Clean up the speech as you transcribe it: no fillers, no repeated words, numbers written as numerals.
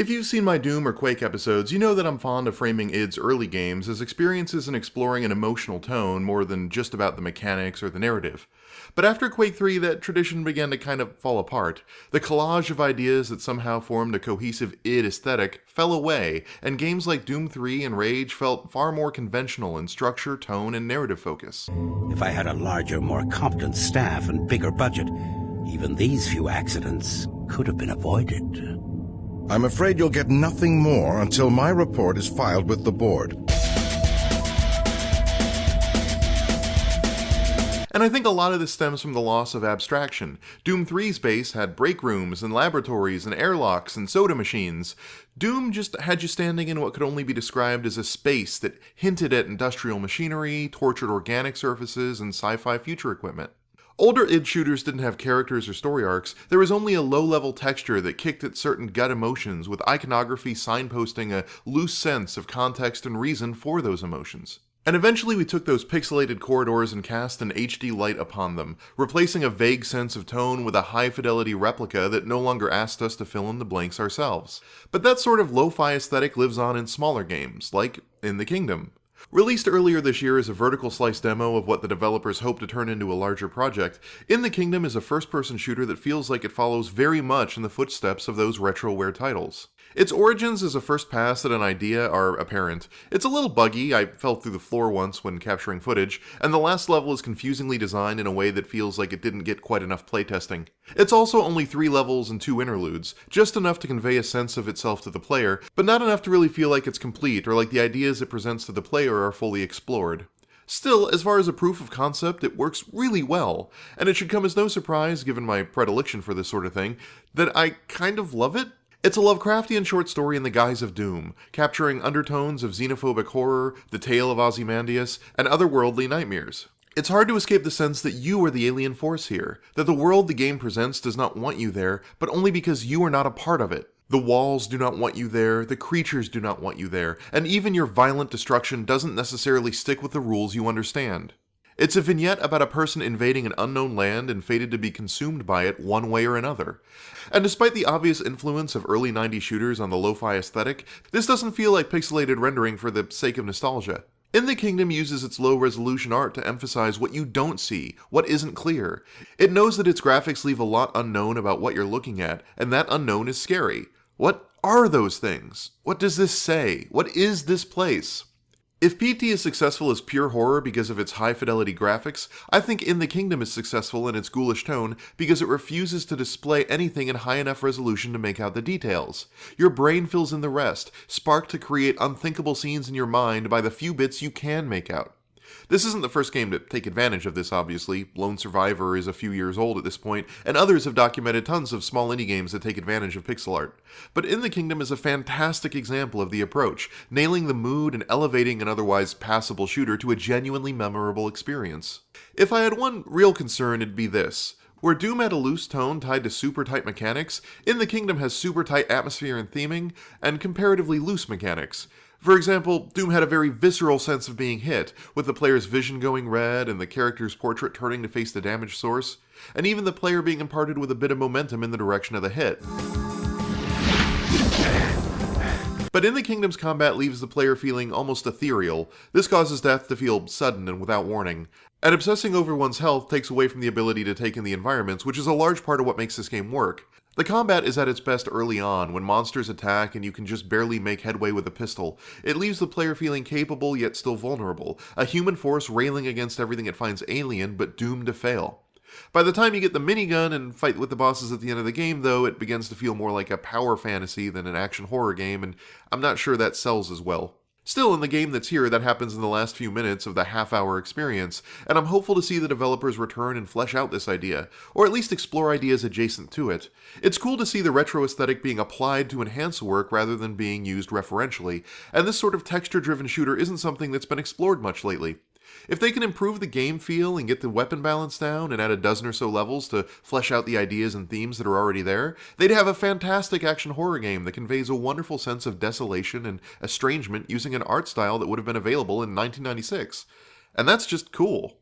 If you've seen my Doom or Quake episodes, you know that I'm fond of framing id's early games as experiences in exploring an emotional tone more than just about the mechanics or the narrative. But after Quake 3, that tradition began to kind of fall apart. The collage of ideas that somehow formed a cohesive id aesthetic fell away, and games like Doom 3 and Rage felt far more conventional in structure, tone, and narrative focus. If I had a larger, more competent staff and bigger budget, even these few accidents could have been avoided. I'm afraid you'll get nothing more until my report is filed with the board. And I think a lot of this stems from the loss of abstraction. Doom 3's base had break rooms and laboratories and airlocks and soda machines. Doom just had you standing in what could only be described as a space that hinted at industrial machinery, tortured organic surfaces, and sci-fi future equipment. Older id shooters didn't have characters or story arcs. There was only a low-level texture that kicked at certain gut emotions, with iconography signposting a loose sense of context and reason for those emotions. And eventually we took those pixelated corridors and cast an HD light upon them, replacing a vague sense of tone with a high-fidelity replica that no longer asked us to fill in the blanks ourselves. But that sort of lo-fi aesthetic lives on in smaller games, like In the Kingdom. Released earlier this year as a vertical slice demo of what the developers hope to turn into a larger project, In the Kingdom is a first-person shooter that feels like it follows very much in the footsteps of those retroware titles. Its origins as a first pass at an idea are apparent. It's a little buggy, I fell through the floor once when capturing footage, and the last level is confusingly designed in a way that feels like it didn't get quite enough playtesting. It's also only 3 levels and 2 interludes, just enough to convey a sense of itself to the player, but not enough to really feel like it's complete or like the ideas it presents to the player are fully explored. Still, as far as a proof of concept, it works really well, and it should come as no surprise, given my predilection for this sort of thing, that I kind of love it. It's a Lovecraftian short story in the guise of Doom, capturing undertones of xenophobic horror, the tale of Ozymandias, and otherworldly nightmares. It's hard to escape the sense that you are the alien force here, that the world the game presents does not want you there, but only because you are not a part of it. The walls do not want you there, the creatures do not want you there, and even your violent destruction doesn't necessarily stick with the rules you understand. It's a vignette about a person invading an unknown land and fated to be consumed by it one way or another. And despite the obvious influence of early 90s shooters on the lo-fi aesthetic, this doesn't feel like pixelated rendering for the sake of nostalgia. In the Kingdom uses its low-resolution art to emphasize what you don't see, what isn't clear. It knows that its graphics leave a lot unknown about what you're looking at, and that unknown is scary. What are those things? What does this say? What is this place? If PT is successful as pure horror because of its high-fidelity graphics, I think In the Kingdom is successful in its ghoulish tone because it refuses to display anything in high enough resolution to make out the details. Your brain fills in the rest, sparked to create unthinkable scenes in your mind by the few bits you can make out. This isn't the first game to take advantage of this, obviously. Lone Survivor is a few years old at this point, and others have documented tons of small indie games that take advantage of pixel art. But In the Kingdom is a fantastic example of the approach, nailing the mood and elevating an otherwise passable shooter to a genuinely memorable experience. If I had one real concern, it'd be this. Where Doom had a loose tone tied to super tight mechanics, In the Kingdom has super tight atmosphere and theming, and comparatively loose mechanics. For example, Doom had a very visceral sense of being hit, with the player's vision going red and the character's portrait turning to face the damage source, and even the player being imparted with a bit of momentum in the direction of the hit. But In the Kingdom's combat leaves the player feeling almost ethereal. This causes death to feel sudden and without warning. And obsessing over one's health takes away from the ability to take in the environments, which is a large part of what makes this game work. The combat is at its best early on, when monsters attack and you can just barely make headway with a pistol. It leaves the player feeling capable yet still vulnerable, a human force railing against everything it finds alien but doomed to fail. By the time you get the minigun and fight with the bosses at the end of the game, though, it begins to feel more like a power fantasy than an action horror game, and I'm not sure that sells as well. Still, in the game that's here, that happens in the last few minutes of the half-hour experience, and I'm hopeful to see the developers return and flesh out this idea, or at least explore ideas adjacent to it. It's cool to see the retro aesthetic being applied to enhance work rather than being used referentially, and this sort of texture-driven shooter isn't something that's been explored much lately. If they can improve the game feel and get the weapon balance down and add a dozen or so levels to flesh out the ideas and themes that are already there, they'd have a fantastic action horror game that conveys a wonderful sense of desolation and estrangement using an art style that would have been available in 1996. And that's just cool.